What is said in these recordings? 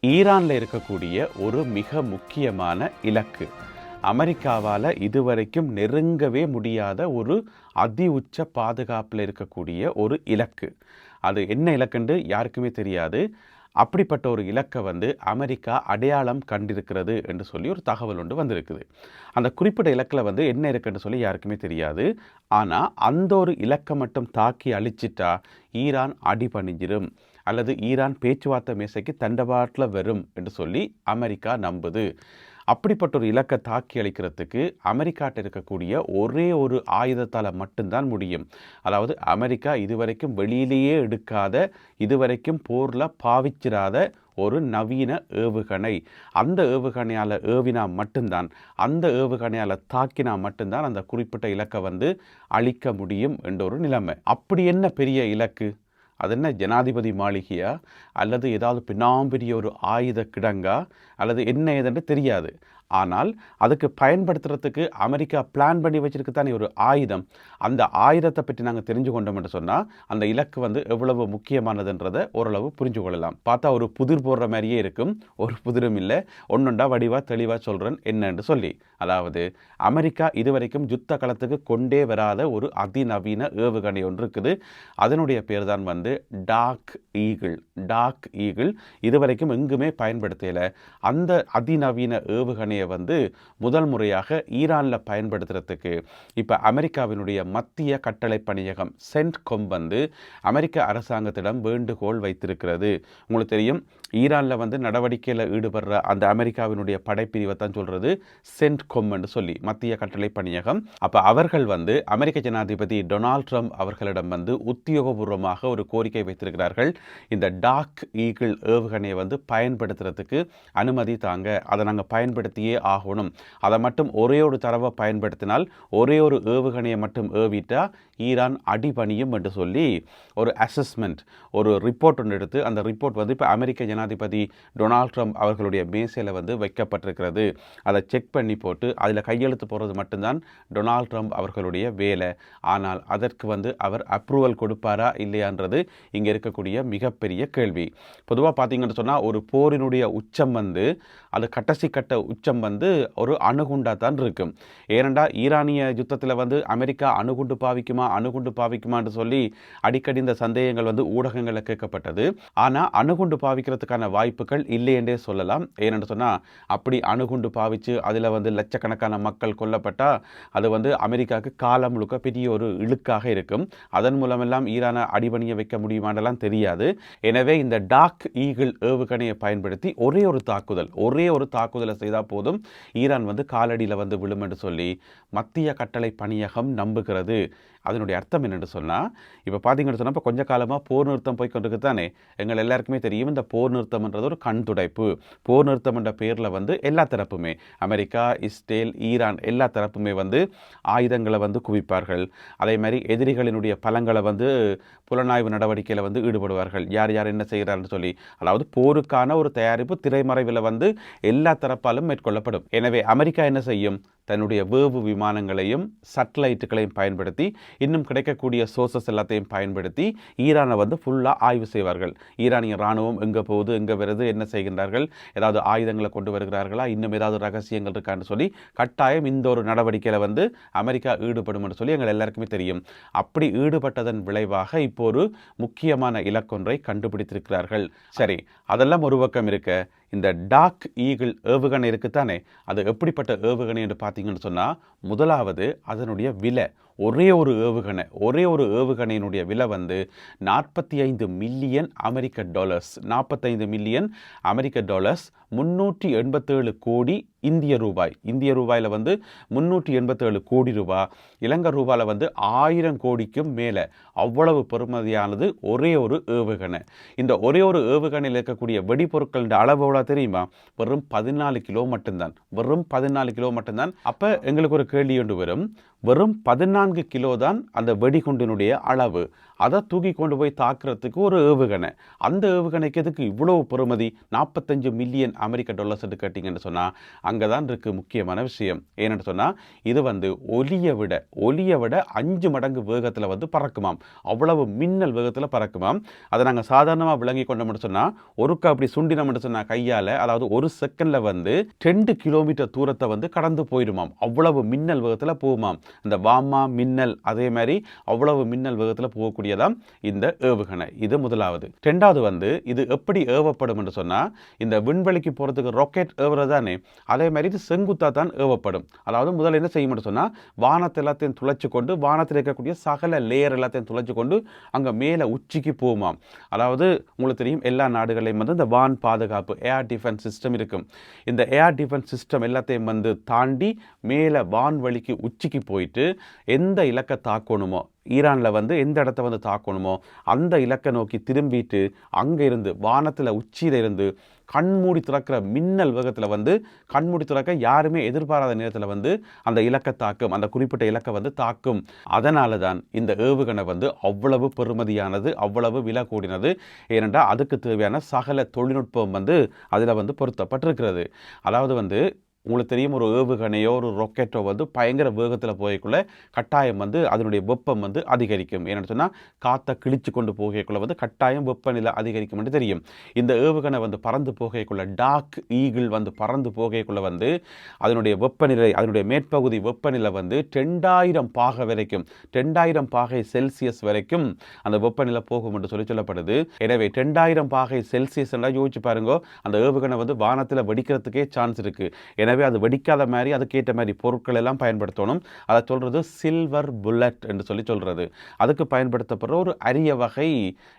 ஈரானில் இருக்கக்கூடிய ஒரு மிக முக்கியமான இலக்கு, அமெரிக்காவால் இதுவரைக்கும் நெருங்கவே முடியாத ஒரு அதி உச்ச பாதுகாப்பில் இருக்கக்கூடிய ஒரு இலக்கு. அது என்ன இலக்குன்னு யாருக்குமே தெரியாது. அப்படிப்பட்ட ஒரு இலக்கை அமெரிக்கா அடையாளம் கண்டிருக்கிறது என்று சொல்லி ஒரு தகவல் ஒன்று வந்திருக்குது. அந்த குறிப்பிட்ட இலக்கில் என்ன இருக்குன்னு சொல்லி யாருக்குமே தெரியாது. ஆனால் அந்த ஒரு இலக்கை மட்டும் தாக்கி அழிச்சிட்டா ஈரான் அடிபணிஞ்சிரும் அல்லது ஈரான் பேச்சுவார்த்தை மேசைக்கு தண்டவாட்டில் வரும் என்று சொல்லி அமெரிக்கா நம்புது. அப்படிப்பட்ட ஒரு இலக்கை தாக்கி அளிக்கிறதுக்கு அமெரிக்காட்ட இருக்கக்கூடிய ஒரே ஒரு ஆயுதத்தால் மட்டும்தான் முடியும். அதாவது அமெரிக்கா இதுவரைக்கும் வெளியிலேயே எடுக்காத, இதுவரைக்கும் போரில் பாவிச்சிடாத ஒரு நவீன ஏவுகணை. அந்த ஏவுகணையால் ஏவினா மட்டும்தான், அந்த ஏவுகணையால் தாக்கினா மட்டும்தான் அந்த குறிப்பிட்ட இலக்கை அழிக்க முடியும் என்ற ஒரு நிலைமை. அப்படி என்ன பெரிய இலக்கு? அது என்ன, ஜனாதிபதி மாளிகையா அல்லது ஏதாவது பின்னாம்பெரிய ஒரு ஆயுத கிடங்கா அல்லது என்ன ஏதென்று தெரியாது. ஆனால் அதுக்கு பயன்படுத்துறதுக்கு அமெரிக்கா பிளான் பண்ணி வச்சிருக்கு தானே ஒரு ஆயுதம். அந்த ஆயுதத்தை பற்றி நாங்கள் தெரிஞ்சு கொண்டோம் என்று சொன்னால் அந்த இலக்கு எவ்வளவு முக்கியமானதுன்றதை ஓரளவு புரிஞ்சு கொள்ளலாம். பார்த்தா ஒரு புதிர் போடுற மாதிரியே இருக்கும், ஒரு புதிரும் இல்லை. ஒன்றுண்டா வடிவாக தெளிவாக சொல்கிறேன் என்னன்னு சொல்லி. அதாவது அமெரிக்கா இதுவரைக்கும் யுத்த களத்துக்கு கொண்டே வராத ஒரு அதிநவீன ஏவுகணை ஒன்று இருக்குது. அதனுடைய பேர் தான் டார்க் ஈகிள். டார்க் ஈகிள் இதுவரைக்கும் எங்குமே பயன்படுத்தலை. அந்த அதிநவீன ஏவுகணையை முதல் முறையாக ஈரானில் பயன்படுத்துறதுக்கு இப்போ அமெரிக்காவினுடைய மத்திய கட்டளை பணியகம் சென்ட்கொம் அமெரிக்க அரசாங்கத்திடம் வேண்டுகோள் வைத்திருக்கிறது. உங்களுக்கு தெரியும், ஈரானில் நடவடிக்கையில் ஈடுபடுற அந்த அமெரிக்காவினுடைய படைப்பிரிவை தான் சொல்கிறது சென்ட்கொம் என்று சொல்லி, மத்திய கட்டளை பணியகம். அப்போ அவர்கள் அமெரிக்க ஜனாதிபதி டொனால்ட் ட்ரம்ப் அவர்களிடம் உத்தியோகபூர்வமாக ஒரு கோரிக்கை வைத்திருக்கிறார்கள். இந்த டார்க் ஈகிள் ஏவுகணையை பயன்படுத்துறதுக்கு அனுமதி தாங்க, அதை நாங்கள் பயன்படுத்தியே ஆகணும். அதை மட்டும் ஒரே ஒரு தடவை பயன்படுத்தினால், ஒரே ஒரு ஏவுகணையை மட்டும் ஏவிட்டா ஈரான் அடிபணியும் என்று சொல்லி ஒரு அசஸ்மெண்ட், ஒரு ரிப்போர்ட் ஒன்று எடுத்து, அந்த ரிப்போர்ட் இப்போ அமெரிக்க ஜனாதிபதி டொனால்ட் ட்ரம்ப் அவர்களுடைய மேசையில் வைக்கப்பட்டிருக்கிறது. அதை செக் பண்ணி போட்டு அதில் கையெழுத்து போடுறது மட்டும்தான் டொனால்ட் ட்ரம்ப் அவர்களுடைய வேலை. ஆனால் அதற்கு அவர் அப்ரூவல் கொடுப்பாரா இல்லையான்றது இங்கே இருக்கக்கூடிய மிகப்பெரிய கேள்வி. பொதுவாக பார்த்தீங்கன்னு சொன்னால் ஒரு போரினுடைய உச்சம் அது கடைசி கட்ட உச்சம் ஒரு அணுகுண்டா தான் இருக்கும். ஏனெண்டா ஈரானிய யுத்தத்தில் அமெரிக்கா அணுகுண்டு பாவிக்குமான்னு சொல்லி அடிக்கடி இந்த சந்தேகங்கள் ஊடகங்களில் கேட்கப்பட்டது. ஆனால் அணுகுண்டு பாவிக்கிறதுக்கான வாய்ப்புகள் இல்லை என்றே சொல்லலாம். ஏனென்று சொன்னால் அப்படி அணுகுண்டு பாவிச்சு அதில் லட்சக்கணக்கான மக்கள் கொல்லப்பட்டால் அது அமெரிக்காவுக்கு காலம் முழுக்க பெரிய ஒரு இழுக்காக இருக்கும். அதன் மூலமெல்லாம் ஈரானை அடிபணிய வைக்க முடியுமானெல்லாம் தெரியாது. எனவே இந்த டார்க் ஈகிள் ஏவுகணையை பயன்படுத்தி ஒரே ஒரு தாக்குதலை செய்தால் போதும், ஈரான் காலடியில் விழும் என்று சொல்லி மத்திய கட்டளை பணியகம் நம்புகிறது. அதனுடைய அர்த்தம் என்னென்னு சொன்னால், இப்போ பார்த்தீங்கன்னு சொன்னால் இப்போ கொஞ்ச காலமாக போர் நிறுத்தம் போய் கொண்டிருக்கு தானே. எங்கள் எல்லாருக்குமே தெரியும், இந்த போர் நிறுத்தம்ன்றது ஒரு கண் துடைப்பு. போர் நிறுத்தம் என்ற பேரில் எல்லா தரப்புமே, அமெரிக்கா, இஸ்ரேல், ஈரான் எல்லா தரப்புமே ஆயுதங்களை குவிப்பார்கள். அதே மாதிரி எதிரிகளினுடைய பலங்களை புலனாய்வு நடவடிக்கையில் ஈடுபடுவார்கள். யார் யார் என்ன செய்கிறார்னு சொல்லி. அதாவது போருக்கான ஒரு தயாரிப்பு திரைமறைவில் எல்லா தரப்பாலும் மேற்கொள்ளப்படும். எனவே அமெரிக்கா என்ன செய்யும், தன்னுடைய வேவு விமானங்களையும் சட்டலைட்டுகளையும் பயன்படுத்தி, இன்னும் கிடைக்கக்கூடிய சோர்சஸ் எல்லாத்தையும் பயன்படுத்தி ஈரானை ஃபுல்லாக ஆய்வு செய்வார்கள். ஈரானிய இராணுவம் எங்கே போகுது, எங்கே வருது, என்ன செய்கின்றார்கள், ஏதாவது ஆயுதங்களை கொண்டு வருகிறார்களா, இன்னும் ஏதாவது ரகசியங்கள் இருக்கான்னு சொல்லி கட்டாயம் இந்த ஒரு நடவடிக்கையில் அமெரிக்கா ஈடுபடும் என்று சொல்லி எங்கள் எல்லாருக்குமே தெரியும். அப்படி ஈடுபட்டதன் விளைவாக இப்போ ஒரு முக்கியமான இலக்கொன்றை கண்டுபிடித்திருக்கிறார்கள். சரி, அதெல்லாம் ஒரு பக்கம் இருக்க, இந்த டார்க் ஈகிள் ஏவுகணை இருக்குத்தானே, அது எப்படிப்பட்ட ஏவுகணை என்று பார்த்தீங்கன்னு சொன்னால், முதலாவது அதனுடைய விலை. ஒரே ஒரு ஏவுகணையினுடைய விலை 45 மில்லியன் அமெரிக்க டாலர்ஸ். 45 மில்லியன் அமெரிக்க டாலர்ஸ், 387 கோடி இந்திய ரூபாய். இந்திய ரூபாயில் 387 கோடி ரூபாய். இலங்கை ரூபாயில் 1000 கோடிக்கும் மேலே. அவ்வளவு பெறுமதியானது ஒரே ஒரு ஏவுகணை. இந்த ஒரே ஒரு ஏவுகணையில் இருக்கக்கூடிய வெடிப்பொருட்கள் அளவு எவ்வளோ தெரியுமா? வெறும் 14 கிலோ மட்டும்தான். வெறும் 14 கிலோ மட்டும்தான். அப்போ எங்களுக்கு ஒரு கேள்வி ஒன்று வரும், வெறும் 14 கிலோ தான் அந்த வெடிகுண்டினுடைய அளவு. அதை தூக்கி கொண்டு போய் தாக்குறதுக்கு ஒரு ஏவுகணை. அந்த ஏவுகணைக்கு எதுக்கு இவ்வளவு பெறுமதி, 45 மில்லியன் அமெரிக்க டாலர்ஸ் என்று கேட்டிங்கன்னு சொன்னால் அங்கே தான் இருக்குது முக்கியமான விஷயம். ஏன்னு சொன்னால் இது ஒலியை விட 5 மடங்கு வேகத்தில் பறக்குமாம். அவ்வளவு மின்னல் வேகத்தில் பறக்குமாம். அதை நாங்கள் சாதாரணமாக விளங்கி கொண்டோம்னு சொன்னால் ஒருக்கா அப்படி சுண்டினோம்னு சொன்னால் கையால், அதாவது ஒரு செகண்டில் 2 கிலோமீட்டர் தூரத்தை கடந்து போயிடுமாம். அவ்வளவு மின்னல் வேகத்தில் போகுமாம் இந்த வாமா மின்னல். அதே மாதிரி அவ்வளவு மின்னல் வேகத்தில் போகக்கூடியதாம் இந்த ஏவுகணை. இது முதலாவது. ரெண்டாவது இது எப்படி ஏவப்படும் என்று சொன்னால், இந்த விண்வெளிக்கு போகிறதுக்கு ராக்கெட் ஏவுறது தானே, அதே மாதிரி இது செங்குத்தாக தான் ஏவப்படும். அதாவது முதல்ல என்ன செய்யும் சொன்னால், வானத்தை எல்லாத்தையும் துளைச்சு கொண்டு, வானத்தில் இருக்கக்கூடிய சகல லேயர் எல்லாத்தையும் துளைச்சு கொண்டு அங்கே மேலே உச்சிக்கு போகுமாம். அதாவது உங்களுக்கு தெரியும் எல்லா நாடுகளையும் இந்த வான் பாதுகாப்பு ஏர் டிஃபென்ஸ் சிஸ்டம் இருக்கும். இந்த ஏர் டிஃபென்ஸ் சிஸ்டம் எல்லாத்தையும் தாண்டி மேலே வான்வெளிக்கு உச்சிக்கு போயிட்டு எந்த இலக்கை தாக்கணுமோ, ஈரானில் எந்த இடத்த தாக்கணுமோ அந்த இலக்கை நோக்கி திரும்பிட்டு அங்கே இருந்து வானத்தில் உச்சியில் இருந்து கண்மூடி திறக்கிற மின்னல் வேகத்தில் கண்மூடி திறக்க யாருமே எதிர்பாராத நேரத்தில் அந்த இலக்கை தாக்கும், அந்த குறிப்பிட்ட இலக்கை தாக்கும். அதனால தான் இந்த ஏவுகணை அவ்வளவு பெறுமதியானது, அவ்வளவு விலை கூடினது. ஏனென்றால் அதுக்கு தேவையான சகல தொழில்நுட்பம் அதில் பொருத்தப்பட்டிருக்கிறது. அதாவது உங்களுக்கு தெரியும், ஒரு ஏவுகணையோ ஒரு ராக்கெட்டோ பயங்கர வேகத்தில் போகக்குள்ள கட்டாயம் அதனுடைய வெப்பம் அதிகரிக்கும். ஏன்னு சொன்னால் காற்றை கிழிச்சு கொண்டு போகக்குள்ள கட்டாயம் வெப்பநிலை அதிகரிக்கும் என்று தெரியும். இந்த ஏவுகணை பறந்து போகக்குள்ள டார்க் ஈகிள் பறந்து போகக்குள்ள அதனுடைய வெப்பநிலை, அதனுடைய மேற்பகுதி வெப்பநிலை 2000 பாகை வரைக்கும், 2000 பாகை செல்சியஸ் வரைக்கும் அந்த வெப்பநிலை போகும் என்று சொல்லப்படுது. எனவே 2000 பாகை செல்சியஸ் என்றால் யோசிச்சு பாருங்க, அந்த ஏவுகணை வானத்தில் வெடிக்கிறதுக்கே சான்ஸ் இருக்கு. எனவே அது வெடிக்காத மாதிரி அதுக்கேற்ற மாதிரி பொருட்கள் எல்லாம் பயன்படுத்தணும். அதை சொல்றது சில்வர் புல்லட் என்று சொல்றது. அதுக்கு பயன்படுத்தப்படுற ஒரு அரிய வகை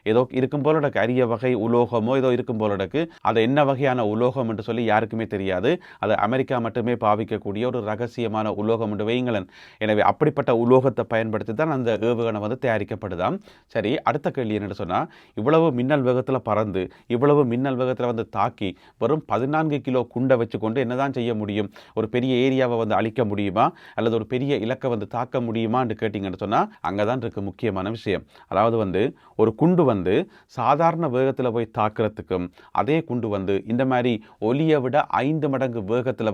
ஏதோ இருக்கும் போல இருக்கு, அரிய வகை உலோகமோ ஏதோ இருக்கும் போல இருக்கு. அது என்ன வகையான உலோகம் என்று சொல்லி யாருக்குமே தெரியாது. அது அமெரிக்கா மட்டுமே பாவிக்கக்கூடிய ஒரு ரகசியமான உலோகம் என்று வைங்களேன். எனவே அப்படிப்பட்ட உலோகத்தை பயன்படுத்தி தான் அந்த ஏவுகணை தயாரிக்கப்படுதாம். சரி, அடுத்த கேள்வி என்னன்னு சொன்னா, இவ்வளவு மின்னல் வேகத்தில் பறந்து இவ்வளவு மின்னல் வேகத்தில் தாக்கி வெறும் 14 கிலோ குண்டை வச்சு கொண்டு என்னதான் செய்ய முடியும்? ஒரு பெரிய ஏரியாவை அழிக்க முடியுமா, அல்லது ஒரு பெரிய இலக்கை தாக்க முடியுமா என்று கேட்டீங்கன்னு சொன்னா அங்கதான் இருக்கு முக்கியமான விஷயம். அதாவது ஒரு குண்டு சாதாரண வேகத்தில் போய் தாக்குறதுக்கும், அதே குண்டு இந்த மாதிரி ஒலியை விட 5 மடங்கு வேகத்தில்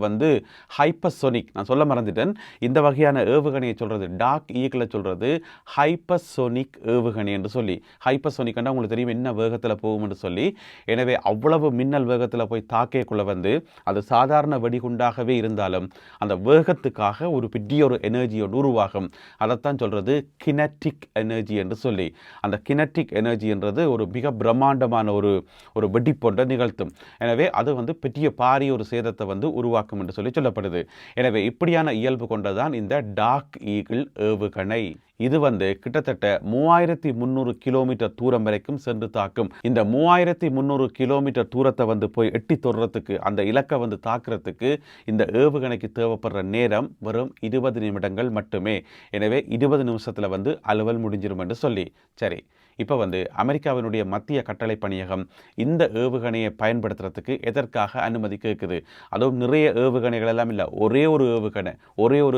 ஹைப்பர்சோனிக், நான் சொல்ல மறந்துட்டேன், இந்த வகையான ஏவுகணையை சொல்றது டார்க் ஈகிளை சொல்றது ஹைப்பர்சோனிக் ஏவுகணை என்று சொல்லி. ஹைப்பர்சோனிக் உங்களுக்கு தெரியும் என்ன வேகத்தில் போகும் என்று சொல்லி. எனவே அவ்வளவு மின்னல் வேகத்தில் போய் தாக்கக்குள்ள அது சாதாரண வெடிகுண்டாகவே இருந்தாலும் அந்த வேகத்துக்காக ஒரு பெரிய ஒரு எனர்ஜியை உருவாகும். அதைத்தான் சொல்றது கினெட்டிக் எனர்ஜி என்று சொல்லி. அந்த கினெட்டிக் எனர்ஜி என்றது ஒரு மிக பிரம்மாண்டமான ஒரு வெடிப்பொன்றை நிகழ்த்தும். எனவே அது பெரிய பாரிய ஒரு சேதத்தை உருவாக்கும் என்று சொல்லப்படுது. எனவே இப்படியான இயல்பு கொண்டதான் இந்த டார்க் ஈகிள் ஏவுகணை. இது கிட்டத்தட்ட 3300 கிலோமீட்டர் தூரம் வரைக்கும் சென்று தாக்கும். இந்த 3300 கிலோமீட்டர் தூரத்தை போய் எட்டி தொடுறதுக்கு, அந்த இலக்கை தாக்குறதுக்கு இந்த ஏவுகணைக்கு தேவைப்படுற நேரம் வெறும் 20 நிமிடங்கள் மட்டுமே. எனவே 20 நிமிஷத்தில் அலுவல் முடிஞ்சிடும் என்று சொல்லி. சரி, இப்போ அமெரிக்காவினுடைய மத்திய கட்டளை பணியகம் இந்த ஏவுகணையை பயன்படுத்துறதுக்கு எதற்காக அனுமதி கேட்குது? அதுவும் நிறைய ஏவுகணைகள் எல்லாம் இல்லை, ஒரே ஒரு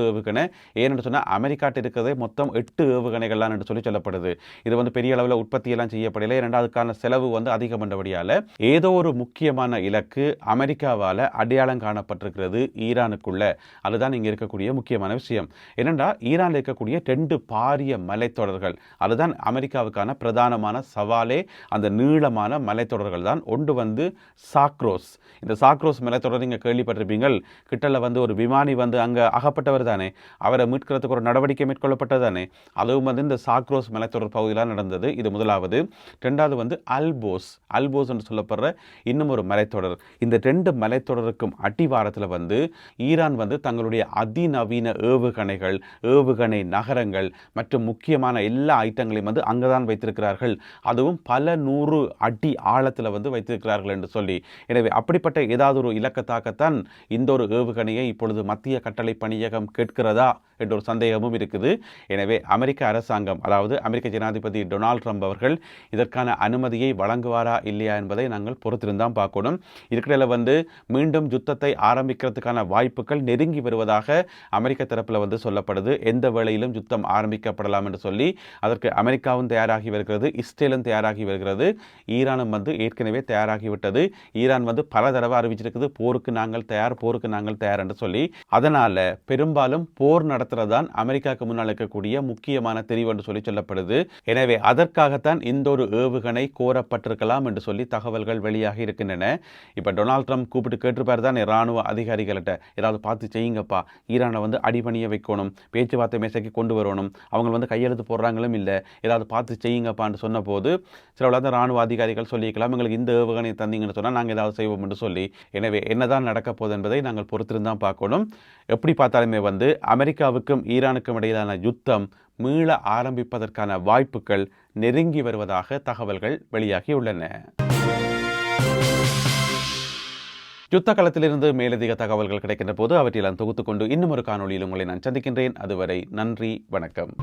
ஏவுகணை. ஏன்னு சொன்னால் அமெரிக்காட்டு இருக்கிறதே மொத்தம் 8 ஏவுகணைகள்லாம் என்று சொல்லப்படுது. இது பெரிய அளவில் உற்பத்தியெல்லாம் செய்யப்படலை. இரண்டாவதுக்கான செலவு அதிகம் என்றபடியால் ஏதோ ஒரு முக்கியமான இலக்கு அமெரிக்காவால் அடையாளம் காணப்பட்டிருக்கிறது ஈரானுக்குள்ள. அதுதான் இங்கே இருக்கக்கூடிய முக்கியமான விஷயம். என்னென்னா, ஈரானில் இருக்கக்கூடிய 2 பாரிய மலைத்தொடர்கள், அதுதான் அமெரிக்காவுக்கான பிரதானமான சவாலே. அந்த நீளமான மலைத்தொடர்கள் தான். ஒன்று சாக்ரோஸ். இந்த சாக்ரோஸ் மலைத்தொடர் நீங்கள் கேள்விப்பட்டிருப்பீங்கள். கிட்டல ஒரு விமானி அங்கே அகப்பட்டவர் தானே, அவரை மீட்கிறதுக்கு ஒரு நடவடிக்கை மேற்கொள்ளப்பட்டது தானே. அதுவும் இந்த சாக்ரோஸ் மலைத்தொடர் பகுதியில் நடந்தது. இது முதலாவது. ரெண்டாவது அல்போஸ் என்று சொல்லப்படுற இன்னும் ஒரு மலைத்தொடர். இந்த 2 மலைத்தொடருக்கும் அடிவாரத்தில் ஈரான் தங்களுடைய அதிநவீன ஏவுகணைகள், ஏவுகணை நகரங்கள் மற்றும் முக்கியமான எல்லா ஐட்டங்களையும் அங்கதான் வைத்திருக்கிறார்கள். அதுவும் பல 100 அடி ஆழத்தில் வைத்திருக்கிறார்கள் என்று சொல்லி. எனவே அப்படிப்பட்ட ஏதாவது ஒரு இலக்கை தாக்கத்தான் இந்த ஒரு ஏவுகணையை இப்பொழுது மத்திய கட்டளை பணியகம் கேட்கிறதா என்ற ஒரு சந்தேகமும் இருக்குது. எனவே அமெரிக்க அரசாங்கம், அதாவது அமெரிக்க ஜனாதிபதி டொனால்ட் ட்ரம்ப் அவர்கள் இதற்கான அனுமதியை வழங்குவாரா இல்லையா என்பதை நாங்கள் பொறுத்திருந்தான் பார்க்கணும். இருக்கிறதுல மீண்டும் யுத்தத்தை ஆரம்பிக்கிறதுக்கான வாய்ப்புகள் நெருங்கி வருவதாக அமெரிக்க தரப்பில் சொல்லப்படுது. எந்த வேளையிலும் யுத்தம் ஆரம்பிக்கப்படலாம் என்று சொல்லி அதற்கு அமெரிக்காவும் தயாராகி வருகிறது, இஸ்ரேலும் தயாராகி வருகிறது, ஈரானும் ஏற்கனவே தயாராகிவிட்டது. ஈரான் பல தடவை அறிவிச்சிருக்குது போருக்கு நாங்கள் தயார் என்று சொல்லி. அதனால பெரும்பாலும் போர் நடத்துறதுதான் அமெரிக்காவுக்கு முன்னால் இருக்கக்கூடிய முக்கியமான தெரிவு என்று சொல்லி சொல்லப்படுது. எனவே அதற்காகத்தான் இந்த ஒரு ஏவுகணை கோரப்பட்டிருக்கலாம் என்று சொல்லி தகவல்கள் வெளியாகி இருக்கின்றன. இப்ப டொனால்ட் ட்ரம்ப் கூப்பிட்டு கேட்டிருப்பார் தான் இராணுவ அதிகாரிகள்கிட்ட, ஏதாவது பார்த்து செய்யுங்கப்பா, ஈரானை அடிபணிய வைக்கணும், பேச்சுவார்த்தை மேசைக்கு கொண்டு வரணும், அவங்க கையெழுத்து போடுறாங்களும் இல்லை, ஏதாவது பார்த்து செய்யுங்கப்பான்னு சொன்ன போது சில இராணுவ அதிகாரிகள் சொல்லிக்கலாம், எங்களுக்கு இந்த ஏவுகணை தந்தீங்கன்னு சொன்னால் நாங்கள் ஏதாவது செய்வோம் என்று சொல்லி. எனவே என்னதான் நடக்க போகுது என்பதை நாங்கள் பொறுத்திருந்தான் பார்க்கணும். எப்படி பார்த்தாலுமே அமெரிக்காவுக்கும் ஈரானுக்கும் இடையிலான யுத்தம் மீள ஆரம்பிப்பதற்கான வாய்ப்புகள் நெருங்கி வருவதாக தகவல்கள் வெளியாகியுள்ளன. யுத்த களத்திலிருந்து மேலதிக தகவல்கள் கிடைக்கின்ற போது அவற்றையெல்லாம் தொகுத்துக்கொண்டு இன்னும் ஒரு காணொலியில் உங்களை நான் சந்திக்கின்றேன். அதுவரை நன்றி, வணக்கம்.